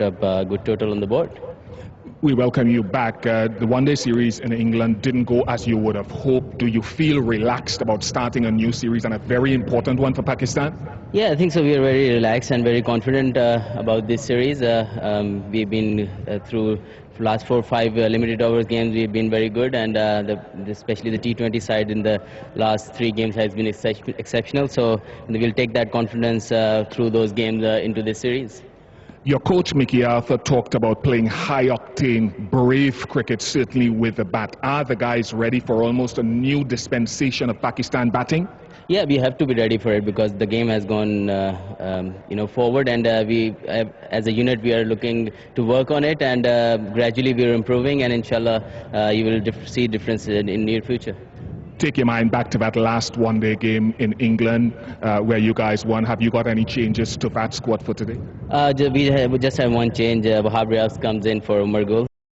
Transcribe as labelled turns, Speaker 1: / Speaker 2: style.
Speaker 1: up a good total on the board.
Speaker 2: We welcome you back. The one-day series in England didn't go as you would have hoped. Do you feel relaxed about starting a new series and a very important one for Pakistan?
Speaker 1: Yeah, I think so. We are very relaxed and very confident about this series. We've been through last 4 or 5 limited overs games. We've been very good, and especially the T20 side in the last 3 games has been exceptional. So we'll take that confidence through those games into this series.
Speaker 2: Your coach, Mickey Arthur, talked about playing high-octane, brave cricket, certainly with the bat. Are the guys ready for almost a new dispensation of Pakistan batting?
Speaker 1: Yeah, we have to be ready for it because the game has gone, forward, and we, as a unit, we are looking to work on it, and gradually we are improving, and inshallah, you will see differences in near future.
Speaker 2: Take your mind back to that last one-day game in England where you guys won. Have you got any changes to that squad for today?
Speaker 1: We just have one change. Wahab Riaz comes in for Umar Gul.